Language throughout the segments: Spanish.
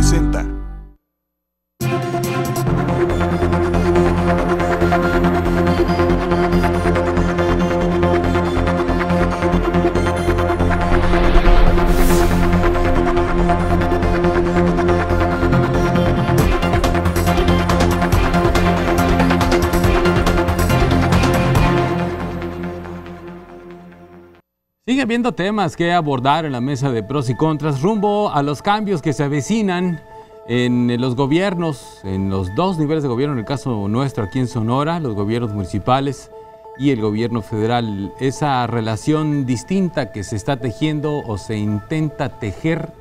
presenta. Sigue habiendo temas que abordar en la mesa de pros y contras rumbo a los cambios que se avecinan en los gobiernos, en los dos niveles de gobierno, en el caso nuestro aquí en Sonora, los gobiernos municipales y el gobierno federal. Esa relación distinta que se está tejiendo o se intenta tejer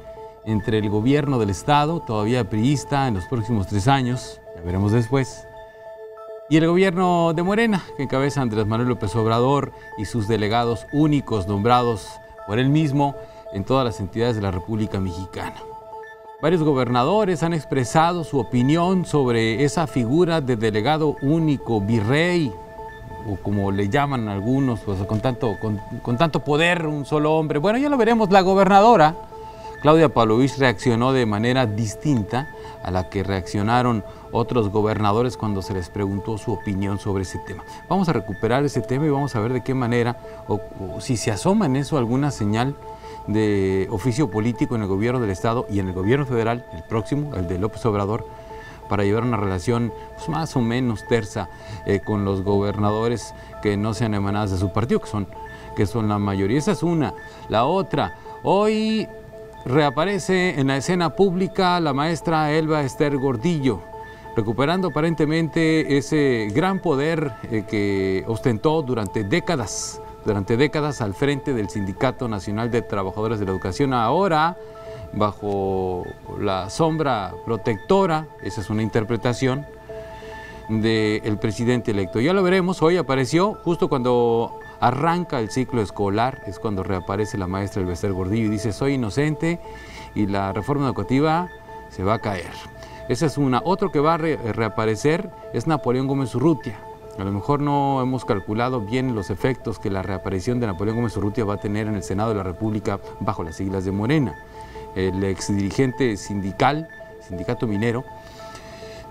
entre el gobierno del estado, todavía priista en los próximos 3 años, ya veremos después, y el gobierno de Morena, que encabeza Andrés Manuel López Obrador y sus delegados únicos nombrados por él mismo en todas las entidades de la República Mexicana. Varios gobernadores han expresado su opinión sobre esa figura de delegado único, virrey, o como le llaman algunos, pues con tanto poder, un solo hombre. Bueno, ya lo veremos. La gobernadora Claudia Pavlovich reaccionó de manera distinta a la que reaccionaron otros gobernadores cuando se les preguntó su opinión sobre ese tema. Vamos a recuperar ese tema y vamos a ver de qué manera, o si se asoma en eso alguna señal de oficio político en el gobierno del estado y en el gobierno federal, el próximo, el de López Obrador, para llevar una relación pues, más o menos tersa con los gobernadores que no sean emanados de su partido, que son la mayoría. Esa es una. La otra, hoy reaparece en la escena pública la maestra Elba Ester Gordillo, recuperando aparentemente ese gran poder que ostentó durante décadas al frente del Sindicato Nacional de Trabajadores de la Educación, ahora bajo la sombra protectora, esa es una interpretación, del presidente electo. Ya lo veremos, hoy apareció justo cuando arranca el ciclo escolar, es cuando reaparece la maestra Elba Ester Gordillo y dice: soy inocente y la reforma educativa se va a caer. Esa es una. Otro que va a reaparecer es Napoleón Gómez Urrutia. A lo mejor no hemos calculado bien los efectos que la reaparición de Napoleón Gómez Urrutia va a tener en el Senado de la República bajo las siglas de Morena. El exdirigente sindical, sindicato minero,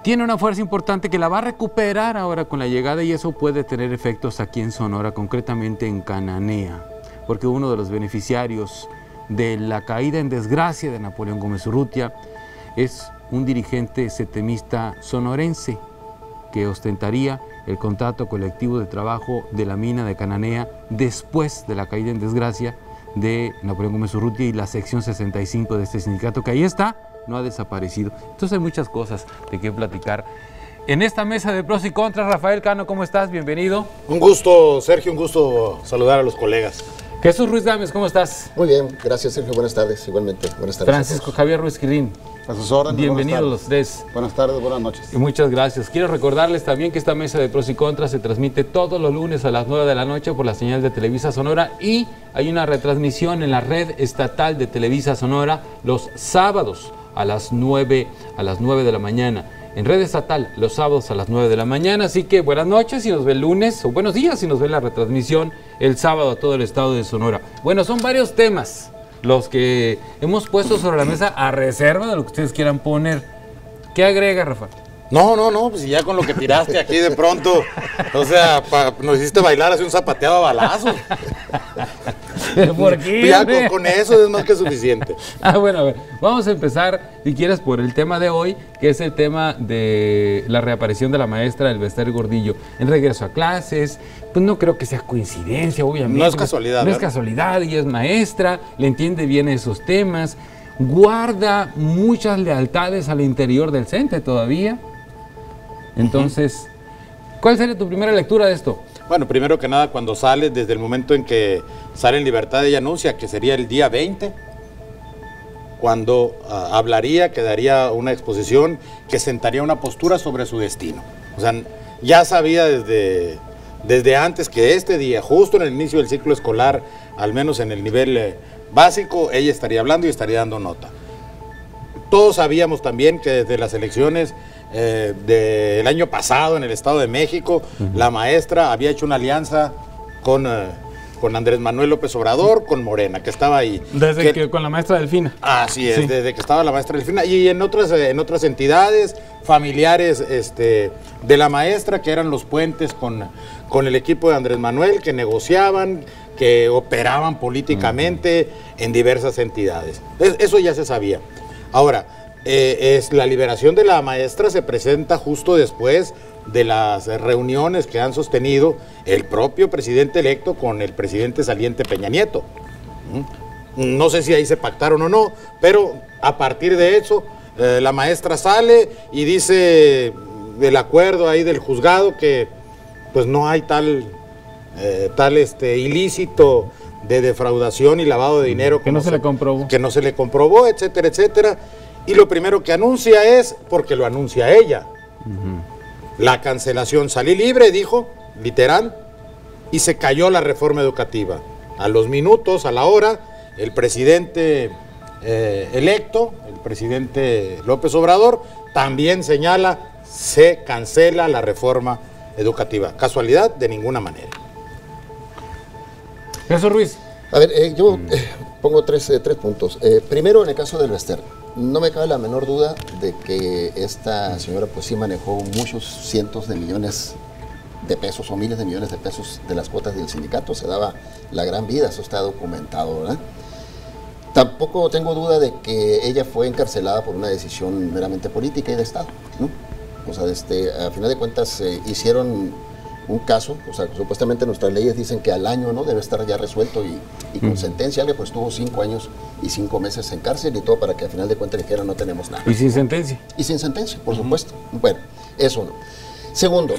tiene una fuerza importante que la va a recuperar ahora con la llegada, y eso puede tener efectos aquí en Sonora, concretamente en Cananea, porque uno de los beneficiarios de la caída en desgracia de Napoleón Gómez Urrutia es un dirigente setemista sonorense que ostentaría el contrato colectivo de trabajo de la mina de Cananea después de la caída en desgracia de Napoleón Gómez Urrutia y la sección 65 de este sindicato, que ahí está, no ha desaparecido. Entonces hay muchas cosas de qué platicar en esta mesa de pros y contras. Rafael Cano, ¿cómo estás? Bienvenido. Un gusto, Sergio, un gusto saludar a los colegas. Jesús Ruiz Gámez, ¿cómo estás? Muy bien, gracias, Sergio, buenas tardes, igualmente. Buenas tardes. Francisco Javier Ruiz Quirín. A sus órdenes. Bienvenidos los tres. Buenas tardes, buenas noches. Y muchas gracias. Quiero recordarles también que esta mesa de pros y contras se transmite todos los lunes a las 9 de la noche por la señal de Televisa Sonora, y hay una retransmisión en la red estatal de Televisa Sonora los sábados a las 9 de la mañana. En red estatal los sábados a las 9 de la mañana, así que buenas noches si nos ven el lunes, o buenos días si nos ven la retransmisión el sábado a todo el estado de Sonora. Bueno, son varios temas los que hemos puesto sobre la mesa a reserva de lo que ustedes quieran poner. ¿Qué agrega, Rafa? No, pues ya con lo que tiraste aquí de pronto, o sea, nos hiciste bailar así un zapateado a balazos. ¿Por qué? Ya con eso es más que suficiente. Bueno, a ver, vamos a empezar, si quieres, por el tema de hoy, que es el tema de la reaparición de la maestra Elba Ester Gordillo en regreso a clases. Pues no creo que sea coincidencia, obviamente. No es casualidad. No es casualidad, ella es maestra, le entiende bien esos temas, guarda muchas lealtades al interior del CENTE todavía. Entonces, ¿cuál sería tu primera lectura de esto? Bueno, primero que nada, cuando sale, desde el momento en que sale en libertad, ella anuncia que sería el día 20, cuando hablaría, que daría una exposición, que sentaría una postura sobre su destino. O sea, ya sabía desde antes que este día, justo en el inicio del ciclo escolar, al menos en el nivel básico, ella estaría hablando y estaría dando nota. Todos sabíamos también que desde las elecciones del año pasado en el Estado de México, la maestra había hecho una alianza con con Andrés Manuel López Obrador, con Morena, que estaba ahí. Desde que con la maestra Delfina. Así es, sí. Desde que estaba la maestra Delfina. Y en otras entidades, familiares de la maestra, que eran los puentes con el equipo de Andrés Manuel, que negociaban, que operaban políticamente en diversas entidades. Eso ya se sabía. Ahora, la liberación de la maestra se presenta justo después de las reuniones que han sostenido el propio presidente electo con el presidente saliente Peña Nieto. No sé si ahí se pactaron o no, pero a partir de eso, la maestra sale y dice del acuerdo ahí del juzgado que pues no hay tal ilícito de defraudación y lavado de dinero que no se le comprobó. Que no se le comprobó, etcétera, etcétera. Y lo primero que anuncia es, porque lo anuncia ella, la cancelación. Salí libre, dijo, literal, y se cayó la reforma educativa. A los minutos, a la hora, el presidente electo, el presidente López Obrador, también señala, se cancela la reforma educativa. ¿Casualidad? De ninguna manera. Jesús Ruiz. A ver, yo pongo tres puntos. Primero, en el caso del Bester, no me cabe la menor duda de que esta señora pues sí manejó muchos cientos de millones de pesos o miles de millones de pesos de las cuotas del sindicato. Se daba la gran vida, eso está documentado, ¿verdad? Tampoco tengo duda de que ella fue encarcelada por una decisión meramente política y de Estado, ¿no? O sea, a final de cuentas hicieron un caso, o sea, supuestamente nuestras leyes dicen que al año no debe estar ya resuelto y con sentencia. Alguien pues tuvo 5 años y 5 meses en cárcel y todo para que a final de cuentas dijeran no tenemos nada. Y sin sentencia. Y sin sentencia, por supuesto. Bueno, eso no. Segundo,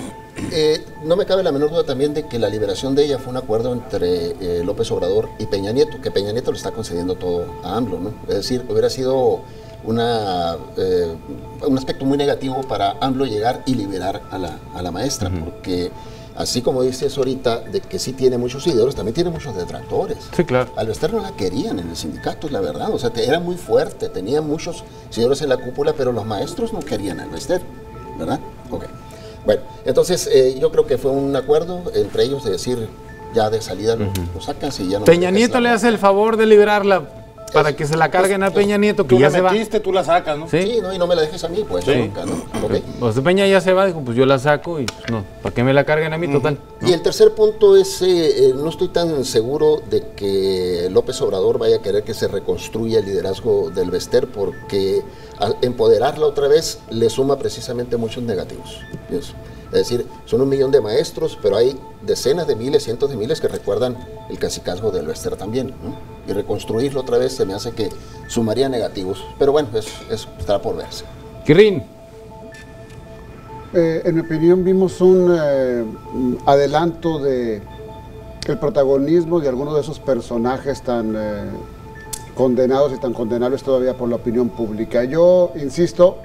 no me cabe la menor duda también de que la liberación de ella fue un acuerdo entre López Obrador y Peña Nieto, que Peña Nieto le está concediendo todo a AMLO, ¿no? Es decir, hubiera sido un aspecto muy negativo para AMLO llegar y liberar a la maestra, porque así como dices ahorita, de que sí tiene muchos seguidores, también tiene muchos detractores. Sí, claro. Al Bester no la querían en el sindicato, es la verdad. O sea, era muy fuerte, tenía muchos seguidores en la cúpula, pero los maestros no querían al Bester, ¿verdad? Ok. Bueno, entonces yo creo que fue un acuerdo entre ellos de decir, ya de salida lo sacas y ya no... Peña Nieto le hace el favor de liberarla para que se la carguen a Peña Nieto, que tú ya la se va. tú la sacas, ¿no? Sí, no, y no me la dejes a mí, pues, sí. Nunca, ¿no? Okay. Pues Peña ya se va, dijo, pues yo la saco y pues no, ¿para qué me la carguen a mí? Total. Y el tercer punto es, no estoy tan seguro de que López Obrador vaya a querer que se reconstruya el liderazgo del Bester, porque al empoderarla otra vez le suma precisamente muchos negativos. Pienso. Es decir, son 1 millón de maestros, pero hay decenas de miles, cientos de miles que recuerdan el cacicazgo del Bester también, ¿no? Y reconstruirlo otra vez se me hace que sumaría negativos. Pero bueno, eso estará por verse. Quirrín. En mi opinión vimos un adelanto de el protagonismo de algunos de esos personajes tan condenados y tan condenables todavía por la opinión pública. Yo insisto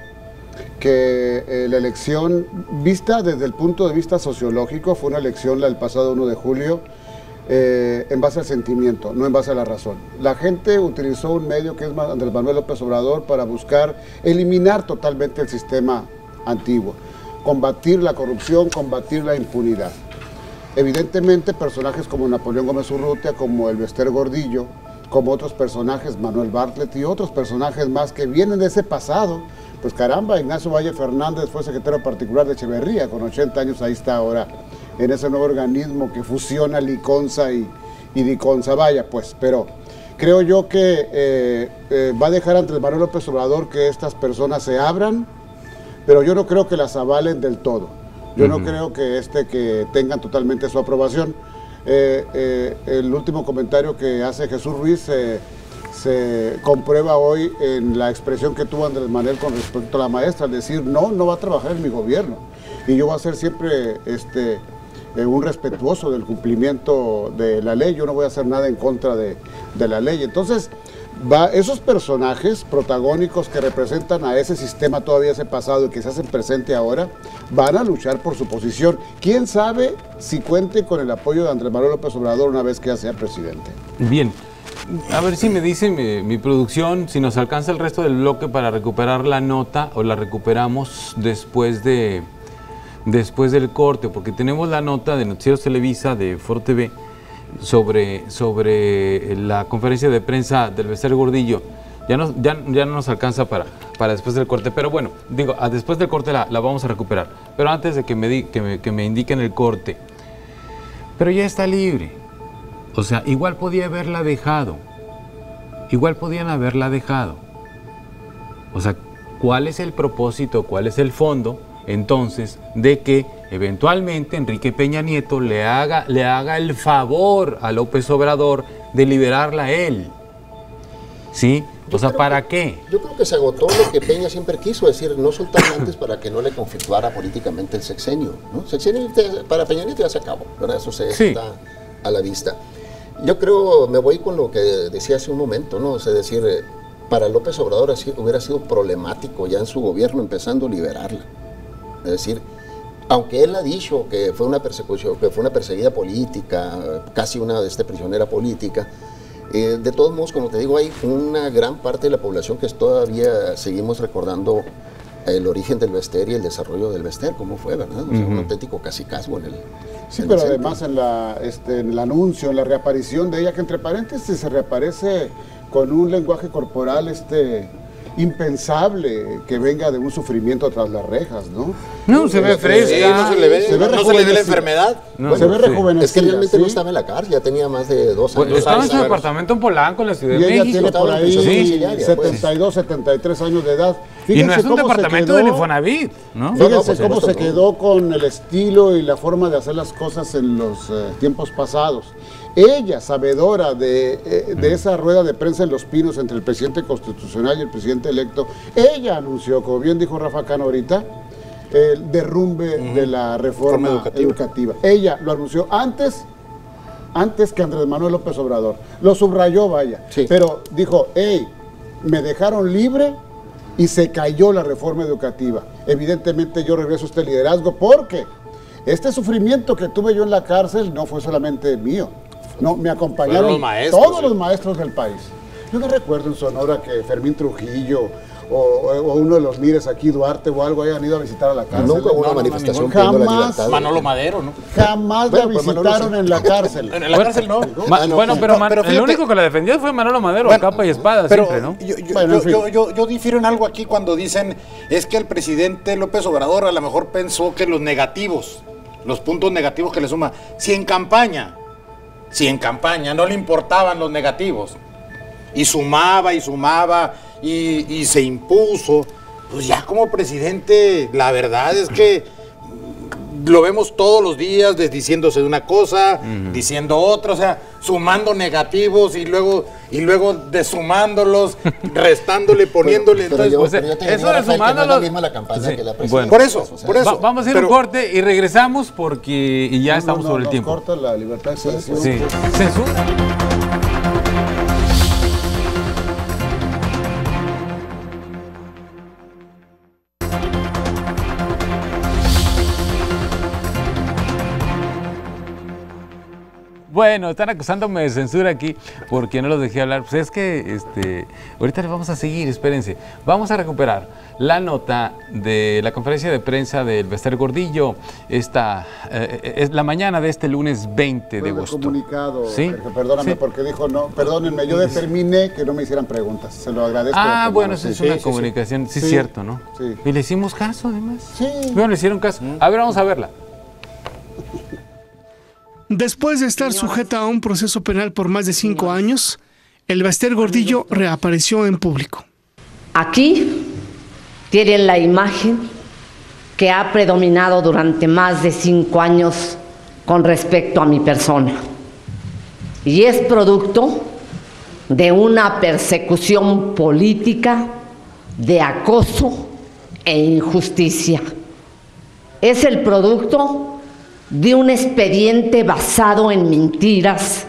que la elección, vista desde el punto de vista sociológico, fue una elección la del pasado 1 de julio, en base al sentimiento, no en base a la razón. La gente utilizó un medio que es Andrés Manuel López Obrador para buscar eliminar totalmente el sistema antiguo, combatir la corrupción, combatir la impunidad. Evidentemente personajes como Napoleón Gómez Urrutia, como el Bester Gordillo, como otros personajes, Manuel Bartlett y otros personajes más que vienen de ese pasado. Pues caramba, Ignacio Valle Fernández fue secretario particular de Echeverría, con 80 años ahí está ahora, en ese nuevo organismo que fusiona Liconza y Diconza, vaya pues, pero creo yo que va a dejar Andrés Manuel López Obrador que estas personas se abran, pero yo no creo que las avalen del todo, yo no creo que tengan totalmente su aprobación. El último comentario que hace Jesús Ruiz se comprueba hoy en la expresión que tuvo Andrés Manuel con respecto a la maestra, al decir no va a trabajar en mi gobierno y yo voy a ser siempre un respetuoso del cumplimiento de la ley, yo no voy a hacer nada en contra de la ley. Entonces esos personajes protagónicos que representan a ese sistema todavía ese pasado y que se hacen presente ahora, van a luchar por su posición. ¿Quién sabe si cuente con el apoyo de Andrés Manuel López Obrador una vez que ya sea presidente? Bien. A ver si me dice mi producción, si nos alcanza el resto del bloque para recuperar la nota o la recuperamos después del corte, porque tenemos la nota de Noticieros Televisa de Foro TV sobre la conferencia de prensa del Bester Gordillo. Ya no nos alcanza para después del corte, pero bueno, digo, después del corte la vamos a recuperar. Pero antes de que me indiquen el corte, pero ya está libre. O sea, igual podía haberla dejado. Igual podían haberla dejado. O sea, ¿cuál es el propósito, cuál es el fondo, entonces, de que eventualmente Enrique Peña Nieto le haga el favor a López Obrador de liberarla a él? ¿Sí? O sea, ¿para qué? Yo creo que se agotó lo que Peña siempre quiso, decir, no soltar antes para que no le conflictuara políticamente el sexenio, ¿no? Sexenio para Peña Nieto ya se acabó, ¿verdad? Eso está a la vista. Yo creo, me voy con lo que decía hace un momento, ¿no? Es decir, para López Obrador hubiera sido problemático ya en su gobierno empezando a liberarla. Es decir, aunque él ha dicho que fue una persecución, que fue una perseguida política, casi una prisionera política, de todos modos, como te digo, hay una gran parte de la población que todavía seguimos recordando el origen del Bester y el desarrollo del Bester, cómo fue, ¿verdad? O sea, un auténtico cacicazgo en el... Sí, pero además en el anuncio, en la reaparición de ella, que entre paréntesis se reaparece con un lenguaje corporal impensable, que venga de un sufrimiento tras las rejas, ¿no? No, se ve fresca. Sí, no se le ve la enfermedad. No, se ve rejuvenecida. Es que realmente no estaba en la cárcel, ya tenía más de 2 años. Estaba en su departamento en Polanco, en la Ciudad de México. Y ella tiene por ahí 72, 73 años de edad. Fíjense, y no es un departamento del Infonavit, ¿no? Fíjense cómo se quedó con el estilo y la forma de hacer las cosas en los tiempos pasados. Ella, sabedora de esa rueda de prensa en Los Pinos entre el presidente constitucional y el presidente electo, ella anunció, como bien dijo Rafa Cano ahorita, el derrumbe de la reforma educativa. Ella lo anunció antes que Andrés Manuel López Obrador. Lo subrayó, vaya. Sí. Pero dijo, hey, me dejaron libre y se cayó la reforma educativa. Evidentemente yo regreso a este liderazgo porque este sufrimiento que tuve yo en la cárcel no fue solamente mío. No, me acompañaron todos los maestros del país. Yo no recuerdo en Sonora que Fermín Trujillo o uno de los Mires aquí, Duarte o algo, hayan ido a visitar a la cárcel. Nunca hubo una manifestación pidiendo la libertad. Manolo Madero, ¿no? Jamás la visitaron en la cárcel. En la cárcel no. Bueno, pero el único que la defendió fue Manolo Madero, a capa y espada, siempre, ¿no? Yo difiero en algo aquí cuando dicen, es que el presidente López Obrador a lo mejor pensó que los negativos, los puntos negativos que le suma, si en campaña no le importaban los negativos, y sumaba y se impuso, pues ya como presidente, la verdad es que lo vemos todos los días diciéndose una cosa, diciendo otra, o sea, sumando negativos y luego desumándolos, restándole, poniéndole. Eso de sumándolos. Bueno, por eso. Vamos a ir a un corte y regresamos porque ya estamos sobre el tiempo. Corta la libertad de expresión. Sí. Censura. Bueno, están acusándome de censura aquí porque no los dejé hablar. Pues es que ahorita les vamos a seguir, espérense. Vamos a recuperar la nota de la conferencia de prensa del Bester Gordillo. Es la mañana de este lunes 20 de agosto. Comunicado, ¿Sí? Perdóname, porque dijo, no, perdónenme, yo determiné que no me hicieran preguntas. Se lo agradezco. Bueno, esa es una comunicación, sí, cierto, ¿no? Sí. Y le hicimos caso, además. Sí. Bueno, le hicieron caso. A ver, vamos a verla. Después de estar sujeta a un proceso penal por más de 5 años, el Bester Gordillo reapareció en público. Aquí tienen la imagen que ha predominado durante más de 5 años con respecto a mi persona. Y es producto de una persecución política, de acoso e injusticia. Es el producto de un expediente basado en mentiras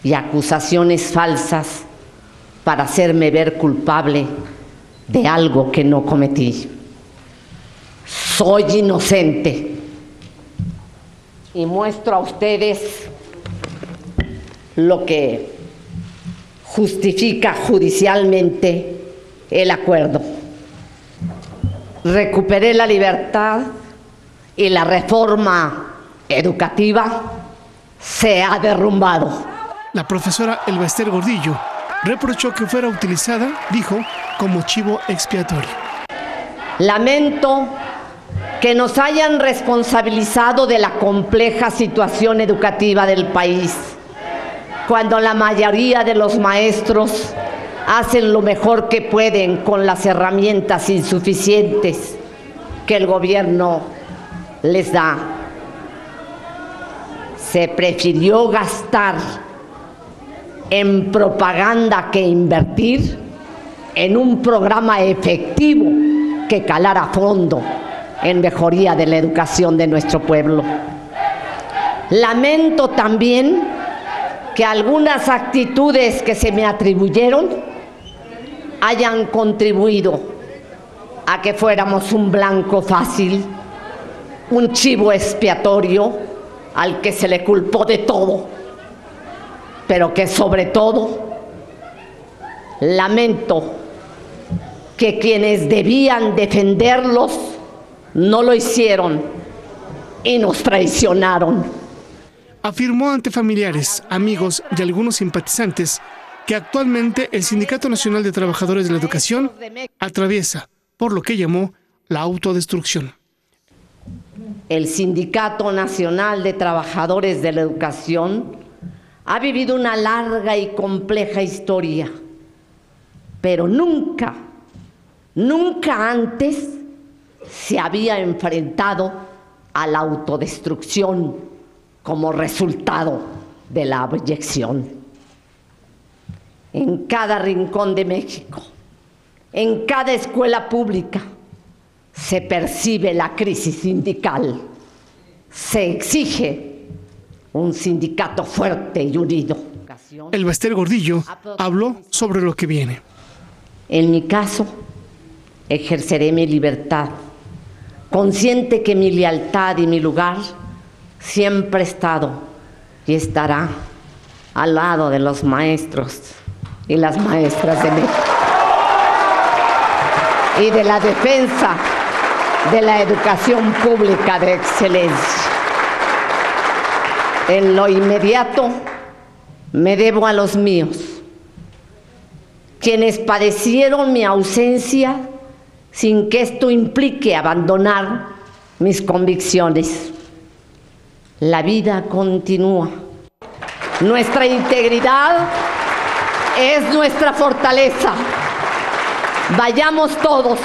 y acusaciones falsas para hacerme ver culpable de algo que no cometí. Soy inocente y muestro a ustedes lo que justifica judicialmente el acuerdo. Recuperé la libertad y la reforma educativa se ha derrumbado. La profesora Elba Ester Gordillo reprochó que fuera utilizada, dijo, como chivo expiatorio. Lamento que nos hayan responsabilizado de la compleja situación educativa del país, cuando la mayoría de los maestros hacen lo mejor que pueden con las herramientas insuficientes que el gobierno les da. Se prefirió gastar en propaganda que invertir en un programa efectivo que calar a fondo en mejoría de la educación de nuestro pueblo. Lamento también que algunas actitudes que se me atribuyeron hayan contribuido a que fuéramos un blanco fácil, un chivo expiatorio al que se le culpó de todo, pero que sobre todo lamento que quienes debían defenderlos no lo hicieron y nos traicionaron. Afirmó ante familiares, amigos y algunos simpatizantes que actualmente el Sindicato Nacional de Trabajadores de la Educación atraviesa por lo que llamó la autodestrucción. El Sindicato Nacional de Trabajadores de la Educación ha vivido una larga y compleja historia, pero nunca antes se había enfrentado a la autodestrucción como resultado de la abyección. En cada rincón de México, en cada escuela pública, se percibe la crisis sindical. Se exige un sindicato fuerte y unido. Elba Ester Gordillo habló sobre lo que viene. En mi caso, ejerceré mi libertad, consciente que mi lealtad y mi lugar siempre ha estado y estará al lado de los maestros y las maestras de México y de la defensa de la educación pública de excelencia. En lo inmediato me debo a los míos, quienes padecieron mi ausencia sin que esto implique abandonar mis convicciones. La vida continúa. Nuestra integridad es nuestra fortaleza. Vayamos todos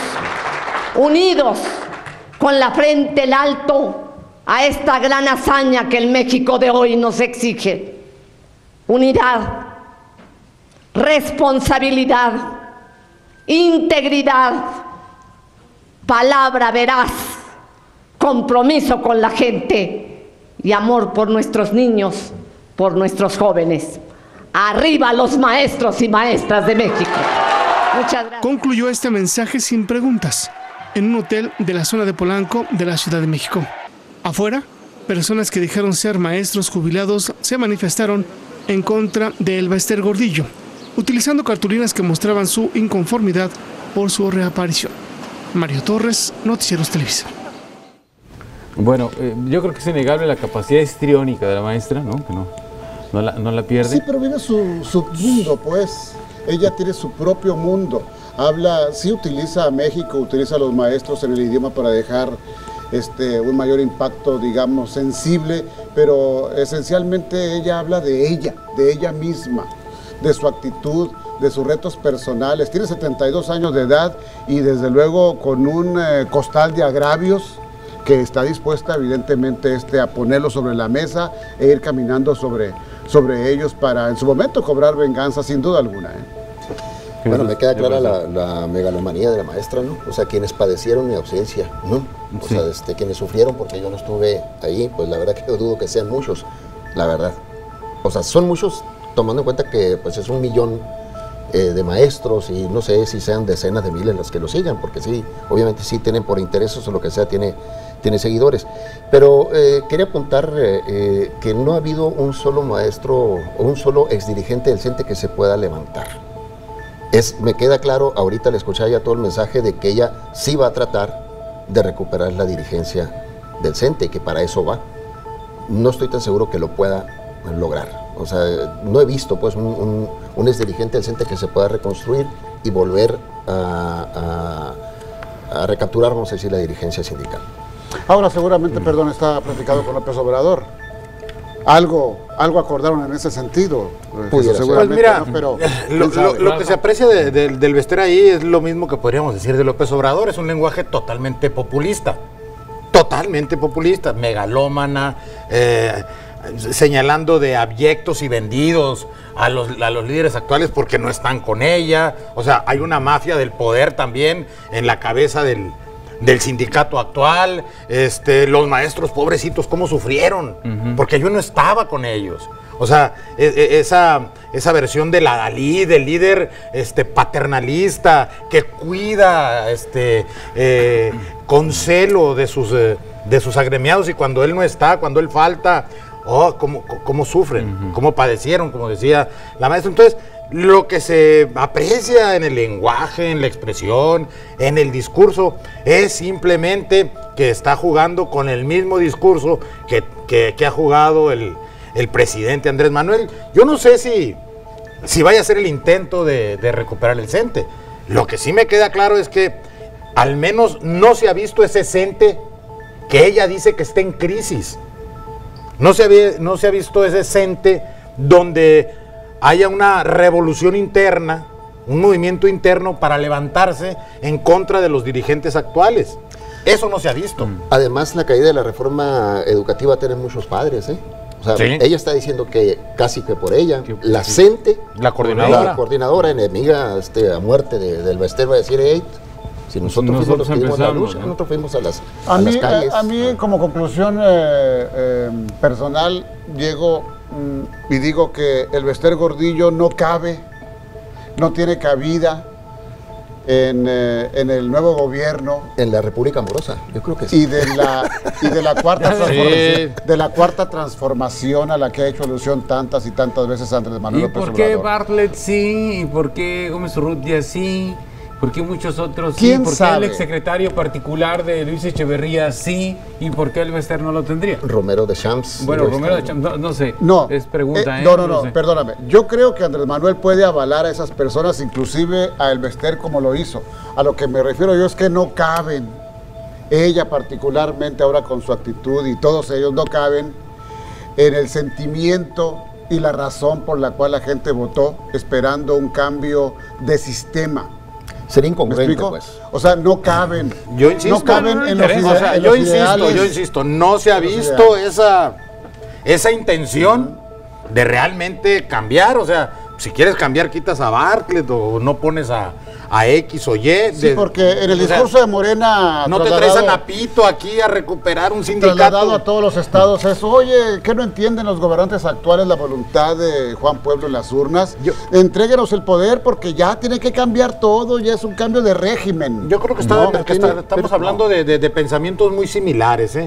unidos, con la frente en alto, a esta gran hazaña que el México de hoy nos exige. Unidad, responsabilidad, integridad, palabra veraz, compromiso con la gente y amor por nuestros niños, por nuestros jóvenes. ¡Arriba los maestros y maestras de México! Muchas gracias. Concluyó este mensaje sin preguntas en un hotel de la zona de Polanco de la Ciudad de México. Afuera, personas que dijeron ser maestros jubilados se manifestaron en contra de Elba Ester Gordillo, utilizando cartulinas que mostraban su inconformidad por su reaparición. Mario Torres, Noticieros Televisa. Bueno, yo creo que es innegable la capacidad histriónica de la maestra, ¿no? Que no la pierde. Sí, pero vive su mundo, pues. Ella tiene su propio mundo. Habla, sí utiliza a México, utiliza a los maestros en el idioma para dejar un mayor impacto, digamos, sensible, pero esencialmente ella habla de ella misma, de su actitud, de sus retos personales. Tiene 72 años de edad y desde luego con un costal de agravios que está dispuesta evidentemente a ponerlo sobre la mesa e ir caminando sobre ellos para en su momento cobrar venganza, sin duda alguna. Bueno, me queda clara la megalomanía de la maestra, ¿no? O sea, quienes padecieron mi ausencia, ¿no? O sea, quienes sufrieron porque yo no estuve ahí, pues la verdad que yo dudo que sean muchos, la verdad. O sea, son muchos tomando en cuenta que pues es 1 millón de maestros y no sé si sean decenas de miles los que lo sigan, porque sí, obviamente sí tienen por intereses o lo que sea, tiene seguidores. Pero quería apuntar que no ha habido un solo maestro o un solo exdirigente del CENTE que se pueda levantar. Me queda claro, ahorita le escuché ya todo el mensaje de que ella sí va a tratar de recuperar la dirigencia del CENTE y que para eso va. No estoy tan seguro que lo pueda lograr. O sea, no he visto pues un ex dirigente del CENTE que se pueda reconstruir y volver a recapturar, vamos a decir, la dirigencia sindical. Ahora seguramente, perdón, está platicado con López Obrador. Algo acordaron en ese sentido. Pues mira, ¿no? Pero lo que se aprecia del Bester ahí es lo mismo que podríamos decir de López Obrador. Es un lenguaje totalmente populista, megalómana, señalando de abyectos y vendidos a los líderes actuales porque no están con ella. O sea, hay una mafia del poder también en la cabeza del sindicato actual. Los maestros pobrecitos cómo sufrieron, porque yo no estaba con ellos. O sea, esa versión de la Dalí, del líder paternalista que cuida con celo de sus agremiados, y cuando él no está, cuando él falta, cómo sufren, cómo padecieron, como decía la maestra. Entonces, lo que se aprecia en el lenguaje, en la expresión, en el discurso, es simplemente que está jugando con el mismo discurso que ha jugado el presidente Andrés Manuel. Yo no sé si vaya a ser el intento de recuperar el CENTE. Lo que sí me queda claro es que al menos no se ha visto ese CENTE que ella dice que está en crisis. No se ha visto ese CENTE donde haya una revolución interna, un movimiento interno para levantarse en contra de los dirigentes actuales. Eso no se ha visto. Además, la caída de la reforma educativa tiene muchos padres, ¿eh? O sea, ¿sí? Ella está diciendo que casi que por ella, la CENTE, la coordinadora enemiga a muerte del Bester, va a decir, hey, si nosotros fuimos los que dimos la lucha, nosotros fuimos a las calles. A mí, como conclusión personal, llego y digo que el Bester Gordillo no cabe, no tiene cabida en el nuevo gobierno. En la República Amorosa, yo creo que sí. Y de la cuarta transformación a la que ha hecho alusión tantas y tantas veces Andrés Manuel López Obrador. ¿Y por qué Bartlett sí? ¿Y por qué Gómez Urrutia sí? ¿Por qué muchos otros sí? ¿Quién ¿Por qué sabe? el exsecretario particular de Luis Echeverría sí? ¿Y por qué el Bester no lo tendría? Romero de Champs. Bueno, Romero de Champs, no sé. No, es pregunta, no, sé. Perdóname. Yo creo que Andrés Manuel puede avalar a esas personas, inclusive a el Bester como lo hizo. A lo que me refiero yo es que no caben. Ella particularmente ahora con su actitud y todos ellos no caben en el sentimiento y la razón por la cual la gente votó esperando un cambio de sistema. Sería incongruente, pues. O sea, no caben. Yo insisto, no caben en los yo insisto, no se ha visto esa intención de realmente cambiar. O sea, si quieres cambiar, quitas a Bartlett o no pones a X o Y. Sí, porque en el discurso de Morena... No te traes a Napito aquí a recuperar un sindicato. Trasladado a todos los estados eso. Oye, ¿qué no entienden los gobernantes actuales la voluntad de Juan Pueblo en las urnas? Entréguenos el poder porque ya tiene que cambiar todo, ya es un cambio de régimen. Yo creo que estamos hablando de pensamientos muy similares,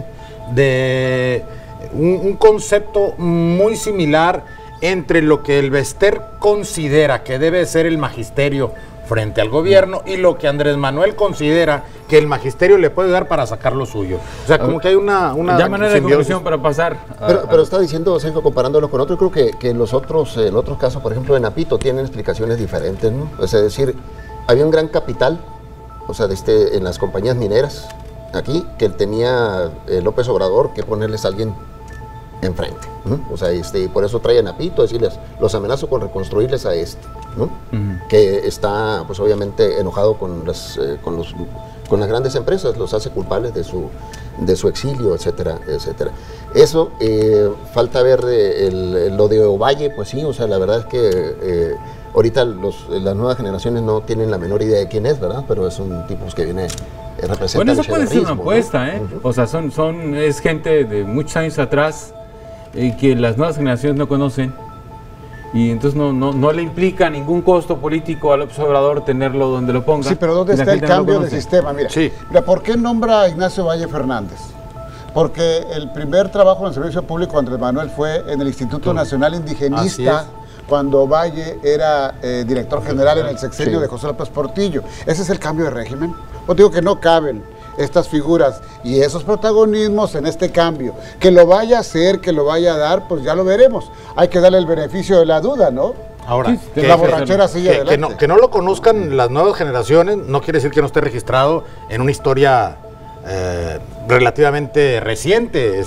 de un concepto muy similar entre lo que el Bester considera que debe ser el magisterio frente al gobierno y lo que Andrés Manuel considera que el magisterio le puede dar para sacar lo suyo. O sea, como que hay una ya manera de conclusión para pasar. Pero está diciendo, Senjo, comparándolo con otro, creo que en los otros casos, por ejemplo, de Napito, tienen explicaciones diferentes, ¿no? Es decir, había un gran capital, o sea, en las compañías mineras, aquí, que tenía López Obrador que ponerles a alguien enfrente, ¿no? O sea, por eso trae a Napito, decirles, los amenazo con reconstruirles a ¿no? Que está, pues obviamente, enojado con las grandes empresas, los hace culpables de su exilio, etcétera, etcétera. Eso, falta ver lo de Ovalle, pues sí, o sea, la verdad es que ahorita las nuevas generaciones no tienen la menor idea de quién es, ¿verdad? Pero es un tipo que viene... Bueno, eso puede ser una apuesta, ¿no? O sea, es gente de muchos años atrás que las nuevas generaciones no conocen y entonces no le implica ningún costo político al observador tenerlo donde lo ponga. Sí, pero ¿dónde está el cambio de sistema? Mira, ¿por qué nombra a Ignacio Valle Fernández? Porque el primer trabajo en el servicio público de Andrés Manuel fue en el Instituto Nacional Indigenista, cuando Valle era director general en el sexenio de José López Portillo. ¿Ese es el cambio de régimen? Os digo que no caben estas figuras y esos protagonismos en este cambio. Que lo vaya a hacer, que lo vaya a dar, pues ya lo veremos. Hay que darle el beneficio de la duda, ¿no? Ahora, que la borrachera sigue adelante. Que no lo conozcan las nuevas generaciones no quiere decir que no esté registrado en una historia relativamente reciente.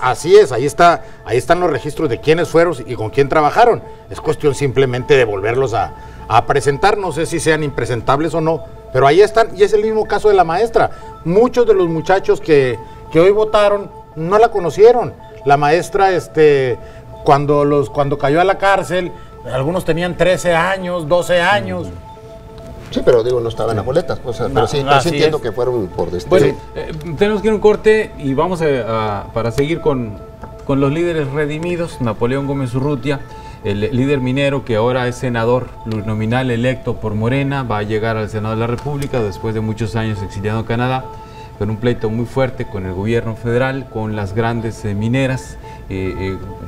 Así es, ahí están los registros de quiénes fueron y con quién trabajaron. Es cuestión simplemente de volverlos a presentar, no sé si sean impresentables o no, pero ahí están, y es el mismo caso de la maestra. Muchos de los muchachos que hoy votaron no la conocieron. La maestra, cuando cayó a la cárcel, algunos tenían 13 años, 12 años. Sí, pero digo, no estaban en las boletas, o sea, pero sí entiendo que fueron por destino. Bueno, tenemos que ir a un corte y vamos para seguir con los líderes redimidos. Napoleón Gómez Urrutia, el líder minero que ahora es senador plurinominal electo por Morena, va a llegar al Senado de la República después de muchos años exiliado en Canadá, con un pleito muy fuerte con el gobierno federal, con las grandes mineras,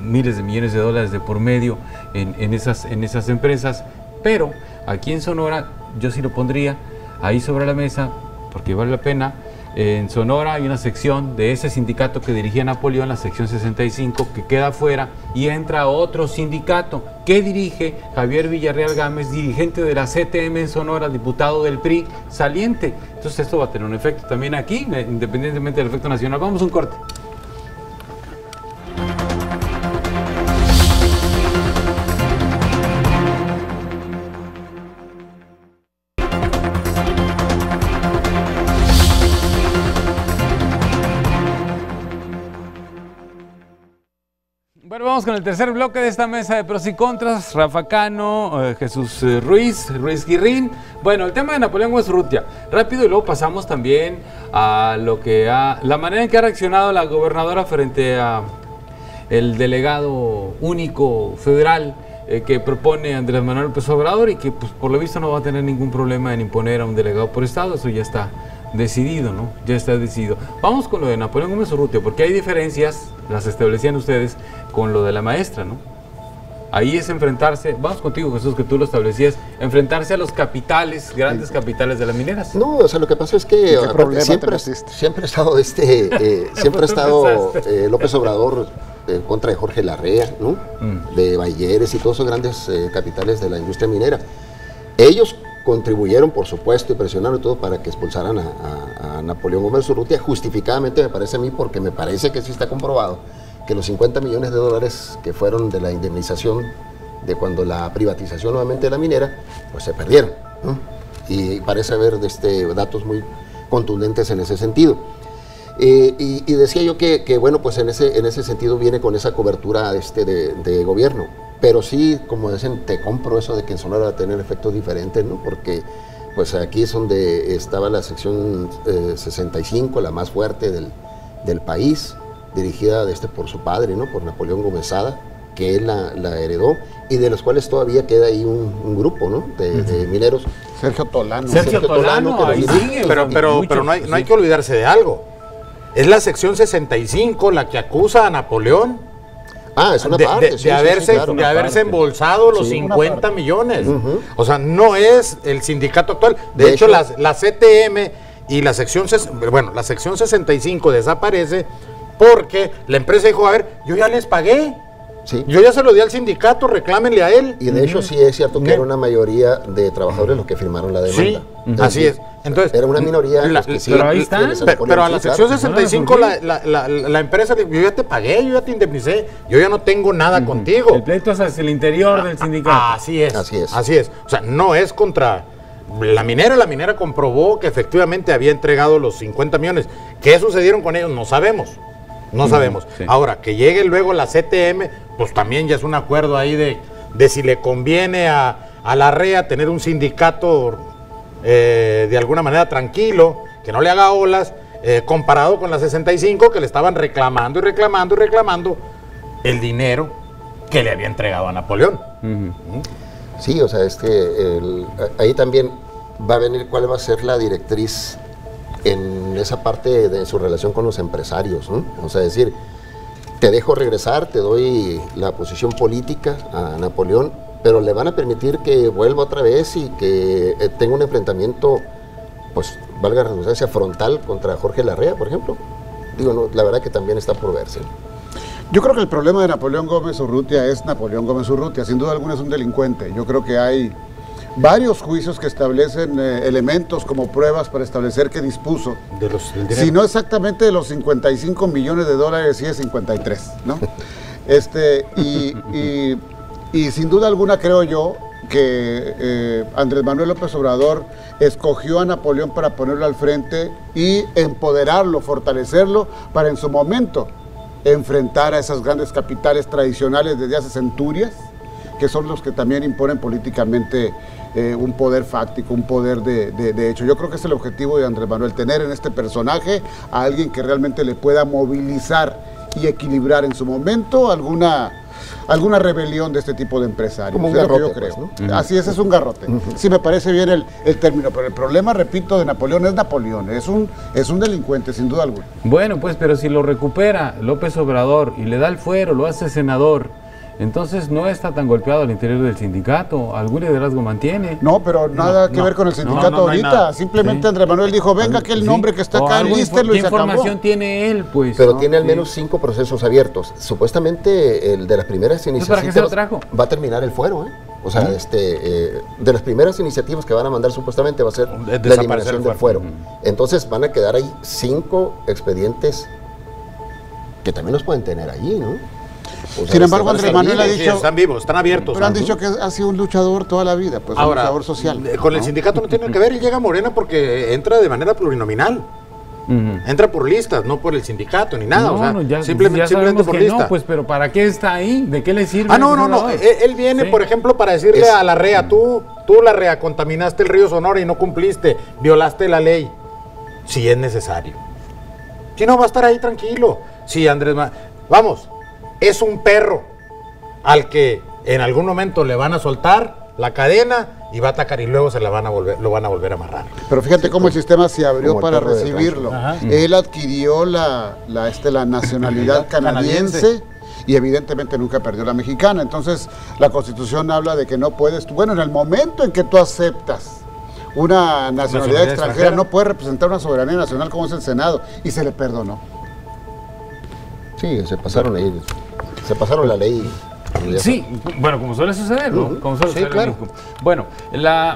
miles de millones de dólares de por medio en esas empresas, pero aquí en Sonora yo sí lo pondría ahí sobre la mesa, porque vale la pena. En Sonora hay una sección de ese sindicato que dirigía Napoleón, la sección 65, que queda afuera y entra otro sindicato que dirige Javier Villarreal Gámez, dirigente de la CTM en Sonora, diputado del PRI saliente. Entonces esto va a tener un efecto también aquí, independientemente del efecto nacional. Vamos a un corte. Bueno, vamos con el tercer bloque de esta mesa de pros y contras. Rafa Cano, Jesús Ruiz Guirrín. Bueno, el tema de Napoleón Gómez Urrutia. Rápido, y luego pasamos también a la manera en que ha reaccionado la gobernadora frente a el delegado único federal que propone Andrés Manuel López Obrador, y que pues, por lo visto no va a tener ningún problema en imponer a un delegado por estado. Eso ya está decidido, ¿no? Ya está decidido. Vamos con lo de Napoleón Gómez Urrutia, porque hay diferencias, las establecían ustedes, con lo de la maestra, ¿no? Ahí es enfrentarse, vamos contigo, Jesús, que tú lo establecías, enfrentarse a los capitales, grandes capitales de las mineras. No, o sea, lo que pasa es que siempre ha estado López Obrador en contra de Jorge Larrea, ¿no? De Balleres y todos esos grandes capitales de la industria minera. Ellos contribuyeron, por supuesto, y presionaron todo para que expulsaran a Napoleón Gómez Urrutia, justificadamente, me parece a mí, porque me parece que sí está comprobado que los 50 millones de dólares que fueron de la indemnización de cuando la privatización nuevamente de la minera, pues se perdieron, ¿no? Y parece haber datos muy contundentes en ese sentido. Y decía yo que bueno, pues en ese sentido viene con esa cobertura de gobierno. Pero sí, como dicen, te compro eso de que en Sonora va a tener efectos diferentes, ¿no? Porque pues aquí es donde estaba la sección 65, la más fuerte del país, dirigida por su padre, ¿no? Por Napoleón Gómez Sada, que él la heredó, y de los cuales todavía queda ahí un grupo, ¿no? De mineros. Sergio Tolano. Sergio Tolano, ahí sigue. Pero no hay que olvidarse de algo. Es la sección 65 la que acusa a Napoleón. Es una parte, de haberse embolsado los 50 millones. O sea, no es el sindicato actual. De hecho, la CTM y la sección 65 desaparece porque la empresa dijo, a ver, yo ya les pagué. Sí. Yo ya se lo di al sindicato, reclámenle a él. Y de hecho sí es cierto que era una mayoría de trabajadores los que firmaron la demanda. Sí, así es. Entonces, era una minoría los que sí. Pero ahí están. Pero a la sección 65 la empresa dijo, yo ya te pagué, yo ya te indemnicé, yo ya no tengo nada contigo. El pleito es hacia el interior del sindicato. Así es. O sea, no es contra la minera comprobó que efectivamente había entregado los 50 millones. ¿Qué sucedieron con ellos? No sabemos. No sabemos. Sí. Ahora, que llegue luego la CTM, pues también ya es un acuerdo ahí de si le conviene a Larrea tener un sindicato de alguna manera tranquilo, que no le haga olas, comparado con la 65, que le estaban reclamando el dinero que le había entregado a Napoleón. Sí, o sea, ahí también va a venir cuál va a ser la directriz en esa parte de su relación con los empresarios, ¿no? O sea, decir, te dejo regresar, te doy la posición política a Napoleón, pero le van a permitir que vuelva otra vez y que tenga un enfrentamiento pues, valga la redundancia, frontal contra Jorge Larrea, por ejemplo. Digo, no, la verdad que también está por verse. Yo creo que el problema de Napoleón Gómez Urrutia es Napoleón Gómez Urrutia. Sin duda alguna es un delincuente. Yo creo que hay varios juicios que establecen elementos como pruebas para establecer que dispuso, si no exactamente de los 55 millones de dólares, sí es 53, ¿no? Y sin duda alguna creo yo que Andrés Manuel López Obrador escogió a Napoleón para ponerlo al frente y empoderarlo, fortalecerlo, para en su momento enfrentar a esas grandes capitales tradicionales desde hace centurias, que son los que también imponen políticamente un poder fáctico, un poder de hecho. Yo creo que es el objetivo de Andrés Manuel, tener en este personaje a alguien que realmente le pueda movilizar y equilibrar en su momento alguna rebelión de este tipo de empresarios. Como un garrote, yo creo. pues, ¿no? Así es un garrote. Sí, me parece bien el término, pero el problema, repito, de Napoleón es Napoleón, es un delincuente, sin duda alguna. Bueno, pues, pero si lo recupera López Obrador y le da el fuero, lo hace senador, entonces no está tan golpeado al interior del sindicato, algún liderazgo mantiene. No, pero nada que ver con el sindicato ahorita. Simplemente Andrés Manuel dijo, venga, que el nombre que está acá, lístelo y se acabó. ¿Qué información tiene él, pues? Pero tiene al menos 5 procesos abiertos. Supuestamente el de las primeras iniciativas ¿para qué se lo trajo? va a terminar el fuero, ¿eh? O sea, de las primeras iniciativas que van a mandar supuestamente va a ser la eliminación del fuero. Entonces van a quedar ahí 5 expedientes que también los pueden tener allí, ¿no? O sea, sin embargo, Andrés Manuel ha dicho... están vivos, están abiertos. Pero han dicho que ha sido un luchador toda la vida, pues ahora, un luchador social. Con el sindicato no tiene que ver, él llega a Morena porque entra de manera plurinominal. Entra por listas, no por el sindicato ni nada. No, o sea, no, ya simplemente por lista. No, pues, pero ¿para qué está ahí? ¿De qué le sirve? No. Él viene, por ejemplo, para decirle a Larrea, tú Larrea, contaminaste el río Sonora y no cumpliste, violaste la ley. Si es necesario. Si no, va a estar ahí tranquilo. Sí, Andrés, vamos, es un perro al que en algún momento le van a soltar la cadena y va a atacar y luego lo van a volver a amarrar. Pero fíjate cómo el sistema se abrió para recibirlo. Él adquirió la nacionalidad canadiense y evidentemente nunca perdió la mexicana. Entonces la Constitución habla de que no puedes, en el momento en que tú aceptas una nacionalidad extranjera, no puedes representar una soberanía nacional como es el Senado, y se le perdonó. Sí, se pasaron la ley. Sí, bueno, como suele suceder, ¿no? Como suele suceder, claro. Bueno,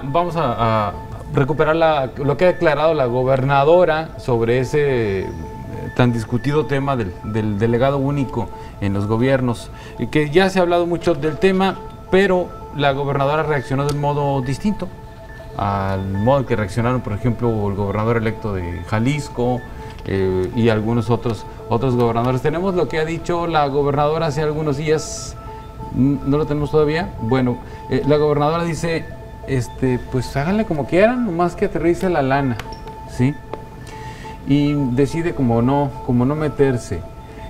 vamos a recuperar lo que ha declarado la gobernadora sobre ese tan discutido tema del delegado único en los gobiernos, que ya se ha hablado mucho del tema, pero la gobernadora reaccionó de modo distinto al modo en que reaccionaron, por ejemplo, el gobernador electo de Jalisco y algunos otros gobernadores. Tenemos lo que ha dicho la gobernadora hace algunos días. ¿No lo tenemos todavía? Bueno, la gobernadora dice, pues háganle como quieran, nomás que aterrice la lana, ¿sí? Y decide como no meterse.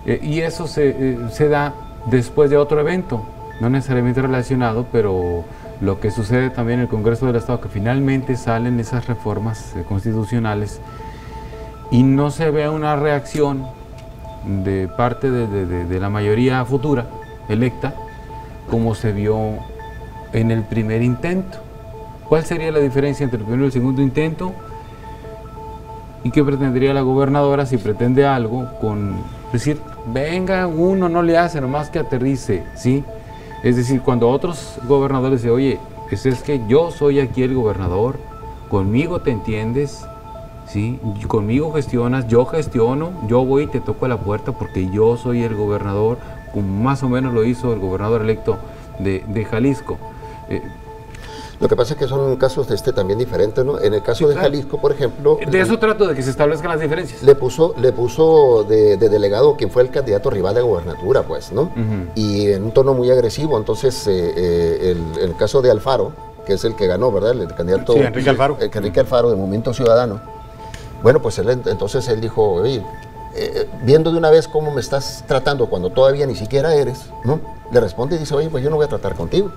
Y eso se da después de otro evento, no necesariamente relacionado, pero lo que sucede también en el Congreso del Estado, que finalmente salen esas reformas constitucionales y no se ve una reacción de parte de la mayoría futura, electa, como se vio en el primer intento. ¿Cuál sería la diferencia entre el primero y el segundo intento? ¿Y qué pretendería la gobernadora si pretende algo con decir, venga, uno no le hace, nomás que aterrice, ¿sí? Es decir, cuando otros gobernadores dicen, oye, es que yo soy aquí el gobernador, conmigo te entiendes, ¿sí? Conmigo gestionas, yo gestiono, yo voy y te toco a la puerta porque yo soy el gobernador, como más o menos lo hizo el gobernador electo de Jalisco. Lo que pasa es que son casos también diferentes, ¿no? En el caso de Jalisco, por ejemplo... De eso trato, de que se establezcan las diferencias. Le puso de delegado quien fue el candidato rival de gobernatura, pues, ¿no? Y en un tono muy agresivo. Entonces, el caso de Alfaro, que es el que ganó, ¿verdad? El candidato... Sí, Enrique Alfaro. Enrique Alfaro, de Movimiento Ciudadano. Bueno, pues entonces él dijo, oye, viendo de una vez cómo me estás tratando cuando todavía ni siquiera eres, ¿no? Le responde y dice, oye, pues yo no voy a tratar contigo.